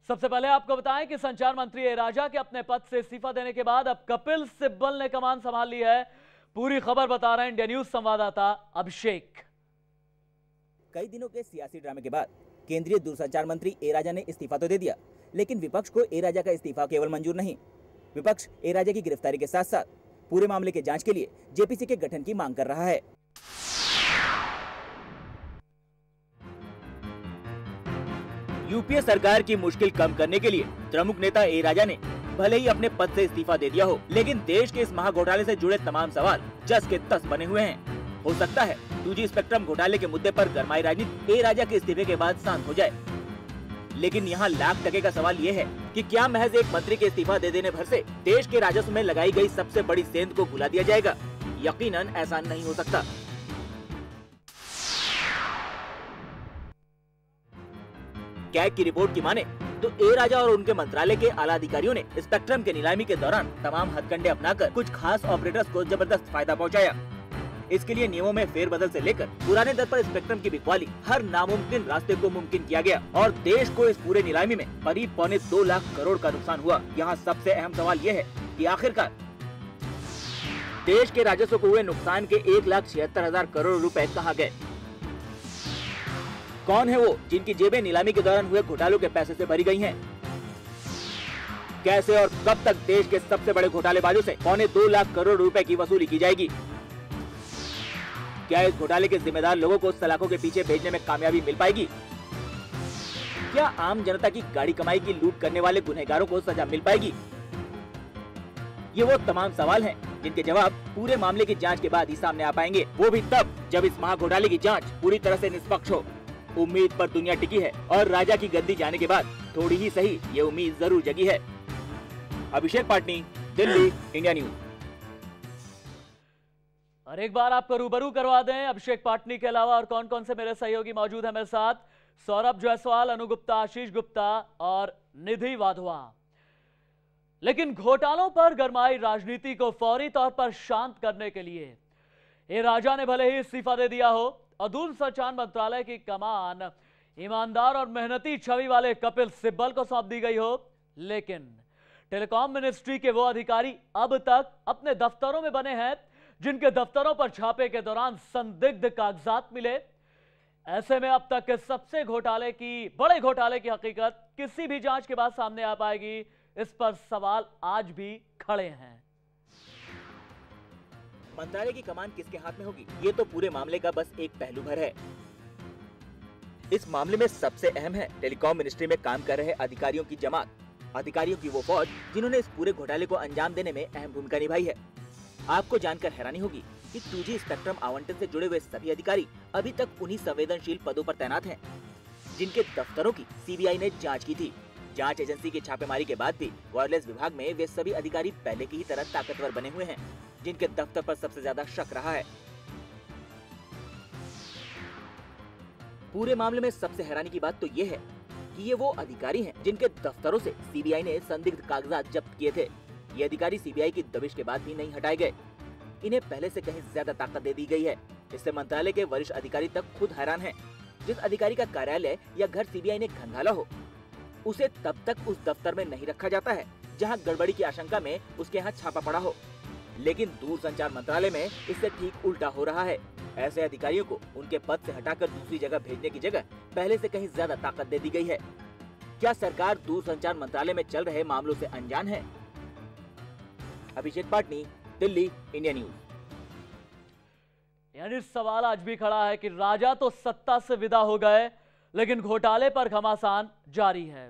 सबसे पहले आपको बताएं कि संचार मंत्री ए राजा के अपने पद से इस्तीफा देने के बाद अब कपिल सिब्बल ने कमान संभाल ली है। पूरी खबर बता रहे हैं इंडिया न्यूज संवाददाता अभिषेक। कई दिनों के सियासी ड्रामे के बाद केंद्रीय दूरसंचार मंत्री ए राजा ने इस्तीफा तो दे दिया, लेकिन विपक्ष को ए राजा का इस्तीफा केवल मंजूर नहीं। विपक्ष ए राजा की गिरफ्तारी के साथ साथ पूरे मामले की जांच के लिए जेपीसी के गठन की मांग कर रहा है। यूपीए सरकार की मुश्किल कम करने के लिए द्रमुक नेता ए राजा ने भले ही अपने पद से इस्तीफा दे दिया हो, लेकिन देश के इस महाघोटाले से जुड़े तमाम सवाल जस के तस बने हुए हैं। हो सकता है 2G स्पेक्ट्रम घोटाले के मुद्दे पर गरमाई राजनीति ए राजा के इस्तीफे के बाद शांत हो जाए, लेकिन यहाँ लाख टके का सवाल ये है कि क्या महज एक मंत्री के इस्तीफा दे देने भर से देश के राजस्व में लगाई गई सबसे बड़ी सेंध को भुला दिया जाएगा? यकीनन ऐसा नहीं हो सकता। कैग की रिपोर्ट की माने तो ए राजा और उनके मंत्रालय के आला अधिकारियों ने स्पेक्ट्रम के नीलामी के दौरान तमाम हथकंडे अपनाकर कुछ खास ऑपरेटर्स को जबरदस्त फायदा पहुंचाया। इसके लिए नियमों में फेरबदल से लेकर पुराने दर पर स्पेक्ट्रम की बिकवाली हर नामुमकिन रास्ते को मुमकिन किया गया और देश को इस पूरे नीलामी में करीब 2.25 लाख करोड़ का नुकसान हुआ। यहाँ सबसे अहम सवाल ये है कि आखिरकार देश के राजस्व को हुए नुकसान के 1,76,000 करोड़ रुपए कहाँ गए? कौन है वो जिनकी जेबें नीलामी के दौरान हुए घोटालों के पैसे से भरी गई हैं? कैसे और कब तक देश के सबसे बड़े घोटालेबाजों से 2.25 लाख करोड़ रुपए की वसूली की जाएगी? क्या इस घोटाले के जिम्मेदार लोगों को सलाखों के पीछे भेजने में कामयाबी मिल पाएगी? क्या आम जनता की गाड़ी कमाई की लूट करने वाले गुनहगारों को सजा मिल पाएगी? ये वो तमाम सवाल हैं जिनके जवाब पूरे मामले की जांच के बाद ही सामने आ पाएंगे, वो भी तब जब इस महाघोटाले की जांच पूरी तरह से निष्पक्ष हो। उम्मीद पर दुनिया टिकी है और राजा की गद्दी जाने के बाद थोड़ी ही सही ये उम्मीद जरूर जगी है। अभिषेक पाटनी, दिल्ली, इंडिया न्यूज। और एक बार आपको रूबरू करवा दें अभिषेक पाटनी के अलावा और कौन कौन से मेरे सहयोगी मौजूद हैं मेरे साथ। सौरभ जायसवाल, अनु गुप्ता, आशीष गुप्ता और निधि वाधवा। लेकिन घोटालों पर गरमाई राजनीति को फौरी तौर पर शांत करने के लिए ए राजा ने भले ही इस्तीफा दे दिया हो और दूरसंचार मंत्रालय की कमान ईमानदार और मेहनती छवि वाले कपिल सिब्बल को सौंप दी गई हो, लेकिन टेलीकॉम मिनिस्ट्री के वो अधिकारी अब तक अपने दफ्तरों में बने हैं जिनके दफ्तरों पर छापे के दौरान संदिग्ध कागजात मिले। ऐसे में अब तक के सबसे बड़े घोटाले की हकीकत किसी भी जांच के बाद सामने आ पाएगी, इस पर सवाल आज भी खड़े हैं। मंत्रालय की कमान किसके हाथ में होगी, ये तो पूरे मामले का बस एक पहलू भर है। इस मामले में सबसे अहम है टेलीकॉम मिनिस्ट्री में काम कर रहे अधिकारियों की जमात, अधिकारियों की वो फौज जिन्होंने इस पूरे घोटाले को अंजाम देने में अहम भूमिका निभाई है। आपको जानकर हैरानी होगी कि 2G स्पेक्ट्रम आवंटन से जुड़े हुए सभी अधिकारी अभी तक उन्हीं संवेदनशील पदों पर तैनात हैं, जिनके दफ्तरों की सीबीआई ने जांच की थी। जांच एजेंसी की छापेमारी के बाद भी वायरलेस विभाग में वे सभी अधिकारी पहले की ही तरह ताकतवर बने हुए हैं, जिनके दफ्तर पर सबसे ज्यादा शक रहा है। पूरे मामले में सबसे हैरानी की बात तो ये है कि ये वो अधिकारी हैं जिनके दफ्तरों से सीबीआई ने संदिग्ध कागजात जब्त किए थे। ये अधिकारी सीबीआई की दबिश के बाद भी नहीं हटाए गए। इन्हें पहले से कहीं ज्यादा ताकत दे दी गई है। इससे मंत्रालय के वरिष्ठ अधिकारी तक खुद हैरान हैं। जिस अधिकारी का कार्यालय या घर सीबीआई ने खंगाला हो, उसे तब तक उस दफ्तर में नहीं रखा जाता है जहां गड़बड़ी की आशंका में उसके यहाँ छापा पड़ा हो। लेकिन दूरसंचार मंत्रालय में इससे ठीक उल्टा हो रहा है। ऐसे अधिकारियों को उनके पद से हटाकर दूसरी जगह भेजने की जगह पहले से कहीं ज्यादा ताकत दे दी गई है। क्या सरकार दूरसंचार मंत्रालय में चल रहे मामलों से अनजान है? अभिषेक पाटनी, दिल्ली, इंडिया न्यूज। यानी सवाल आज भी खड़ा है कि राजा तो सत्ता से विदा हो गए, लेकिन घोटाले पर घमासान जारी है।